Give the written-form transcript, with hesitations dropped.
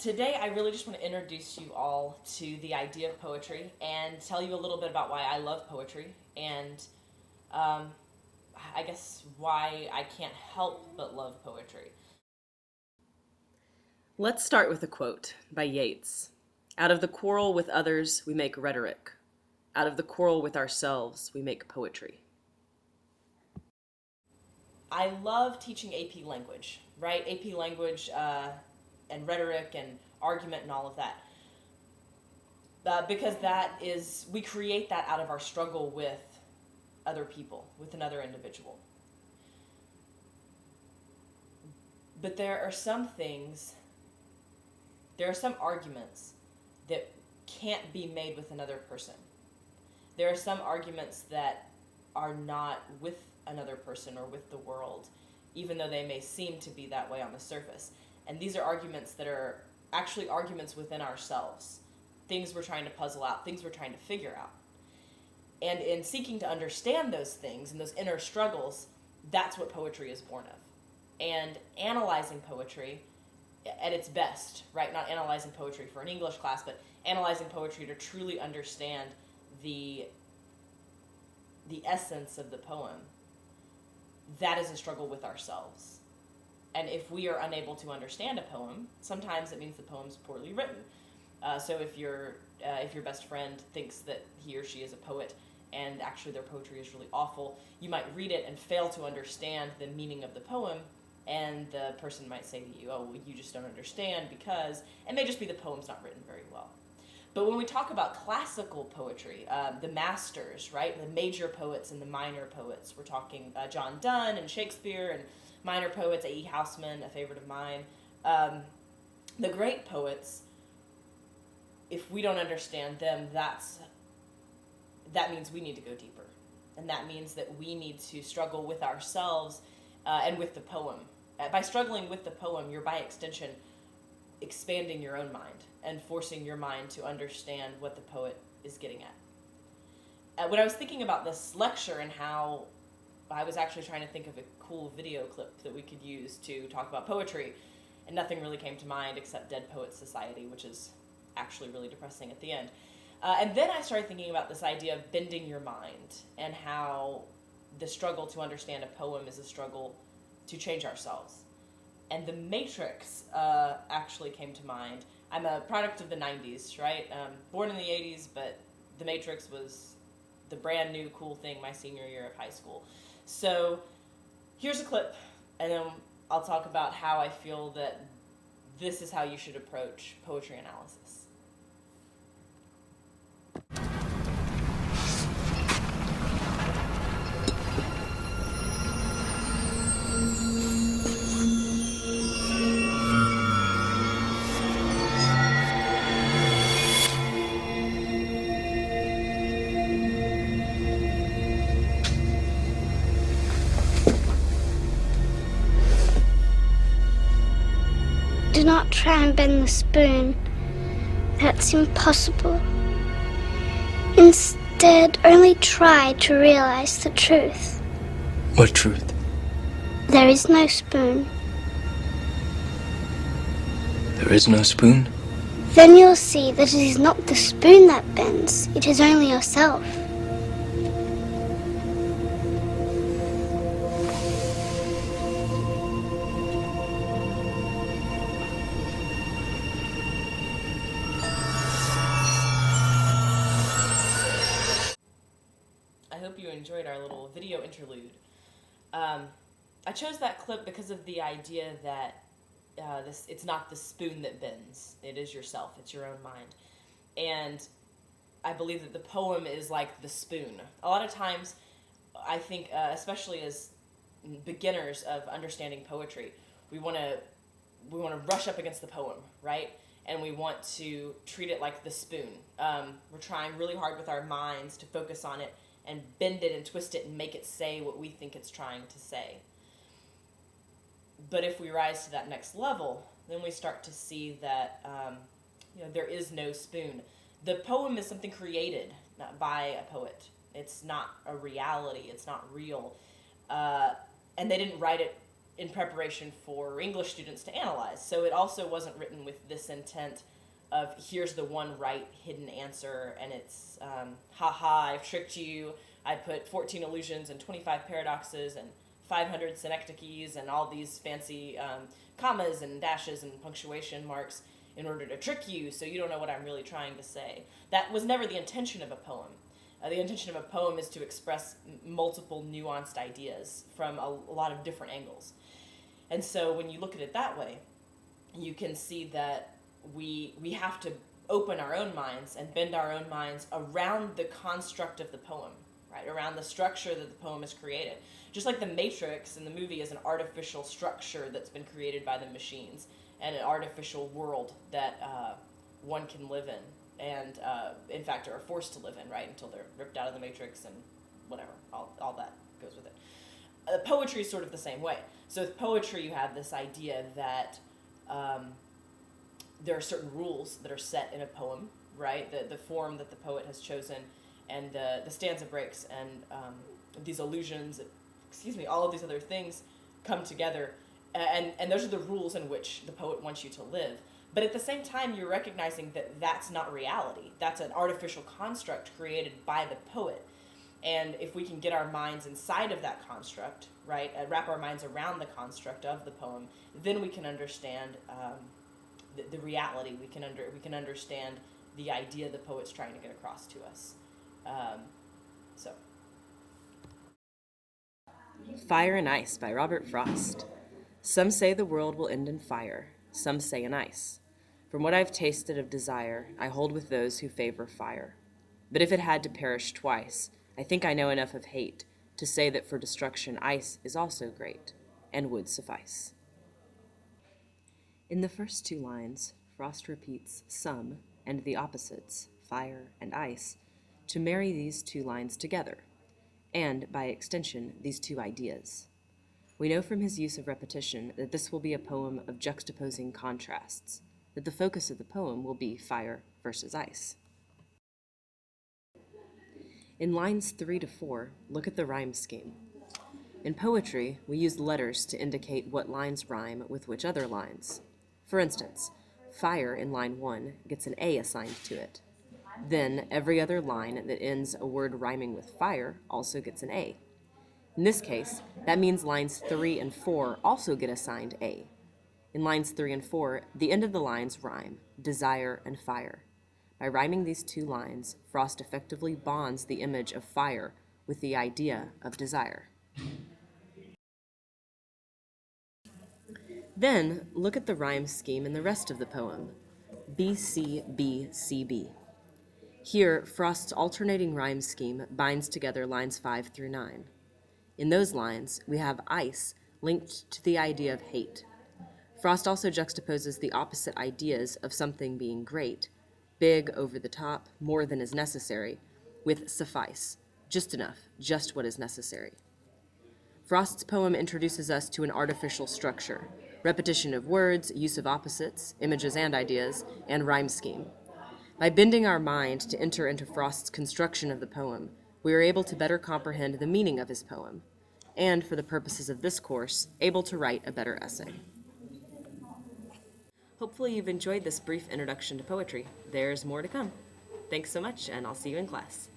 Today, I really just want to introduce you all to the idea of poetry and tell you a little bit about why I love poetry and um, I guess why I can't help but love poetry. Let's start with a quote by Yeats. Out of the quarrel with others, we make rhetoric. Out of the quarrel with ourselves, we make poetry. I love teaching AP language, right? AP language and rhetoric and argument and all of that. Because we create that out of our struggle with other people, with another individual. But there are some arguments that can't be made with another person. There are some arguments that are not with another person or with the world, even though they may seem to be that way on the surface. And these are arguments that are actually arguments within ourselves, things we're trying to puzzle out, things we're trying to figure out. And in seeking to understand those things and those inner struggles, that's what poetry is born of. And analyzing poetry at its best, right? Not analyzing poetry for an English class, but analyzing poetry to truly understand the essence of the poem. That is a struggle with ourselves. And if we are unable to understand a poem, sometimes it means the poem's poorly written. So if your best friend thinks that he or she is a poet and actually their poetry is really awful, you might read it and fail to understand the meaning of the poem, and the person might say to you, oh, well, you just don't understand because, it may just be the poem's not written very well. But when we talk about classical poetry, the masters, right, the major poets and the minor poets, we're talking John Donne and Shakespeare, and minor poets, A.E. Housman, a favorite of mine. The great poets, if we don't understand them, that means we need to go deeper. And that means that we need to struggle with ourselves and with the poem. By struggling with the poem, you're by extension expanding your own mind and forcing your mind to understand what the poet is getting at. When I was thinking about this lecture and how I was actually trying to think of a cool video clip that we could use to talk about poetry, and nothing really came to mind except Dead Poets Society, which is actually really depressing at the end. And then I started thinking about this idea of bending your mind and how the struggle to understand a poem is a struggle to change ourselves. And The Matrix actually came to mind. I'm a product of the 90s, right? Born in the 80s, but The Matrix was the brand new cool thing my senior year of high school. So here's a clip, and then I'll talk about how I feel that this is how you should approach poetry analysis. Do not try and bend the spoon. That's impossible. Instead, only try to realize the truth. What truth? There is no spoon. There is no spoon? Then you'll see that it is not the spoon that bends, it is only yourself. I hope you enjoyed our little video interlude. I chose that clip because of the idea that it's not the spoon that bends. It is yourself. It's your own mind. And I believe that the poem is like the spoon. A lot of times, I think, especially as beginners of understanding poetry, we want to rush up against the poem, right? And we want to treat it like the spoon. We're trying really hard with our minds to focus on it and bend it and twist it and make it say what we think it's trying to say. But if we rise to that next level, then we start to see that there is no spoon. The poem is something created by a poet. It's not a reality. It's not real. And they didn't write it in preparation for English students to analyze. So it also wasn't written with this intent of here's the one right hidden answer, and it's haha, I've tricked you. I put 14 illusions and 25 paradoxes and 500 synecdoches and all these fancy commas and dashes and punctuation marks in order to trick you so you don't know what I'm really trying to say. That was never the intention of a poem. The intention of a poem is to express multiple nuanced ideas from a lot of different angles. And so when you look at it that way, you can see that we have to open our own minds and bend our own minds around the construct of the poem, right? Around the structure that the poem has created. Just like the Matrix in the movie is an artificial structure that's been created by the machines and an artificial world that one can live in and, in fact, are forced to live in, right, until they're ripped out of the Matrix and whatever, all that goes with it. Poetry is sort of the same way. So with poetry, you have this idea that there are certain rules that are set in a poem, right? The form that the poet has chosen, and the stanza breaks, and these allusions, all of these other things come together, and those are the rules in which the poet wants you to live. But at the same time, you're recognizing that that's not reality. That's an artificial construct created by the poet. And if we can get our minds inside of that construct, right, wrap our minds around the construct of the poem, then we can understand the reality. We can understand the idea the poet's trying to get across to us. So. Fire and Ice by Robert Frost. Some say the world will end in fire, some say in ice. From what I've tasted of desire, I hold with those who favor fire. But if it had to perish twice, I think I know enough of hate to say that for destruction ice is also great, and would suffice. In the first two lines, Frost repeats some and the opposites, fire and ice, to marry these two lines together, and, by extension, these two ideas. We know from his use of repetition that this will be a poem of juxtaposing contrasts, that the focus of the poem will be fire versus ice. In lines 3 to 4, look at the rhyme scheme. In poetry, we use letters to indicate what lines rhyme with which other lines. For instance, fire in line 1 gets an A assigned to it. Then, every other line that ends a word rhyming with fire also gets an A. In this case, that means lines 3 and 4 also get assigned A. In lines 3 and 4, the end of the lines rhyme, desire and fire. By rhyming these two lines, Frost effectively bonds the image of fire with the idea of desire. Then, look at the rhyme scheme in the rest of the poem, BCBCB. Here, Frost's alternating rhyme scheme binds together lines 5 through 9. In those lines, we have ice linked to the idea of hate. Frost also juxtaposes the opposite ideas of something being great, big, over the top, more than is necessary, with suffice, just enough, just what is necessary. Frost's poem introduces us to an artificial structure, repetition of words, use of opposites, images and ideas, and rhyme scheme. By bending our mind to enter into Frost's construction of the poem, we are able to better comprehend the meaning of his poem, and, for the purposes of this course, able to write a better essay. Hopefully you've enjoyed this brief introduction to poetry. There's more to come. Thanks so much, and I'll see you in class.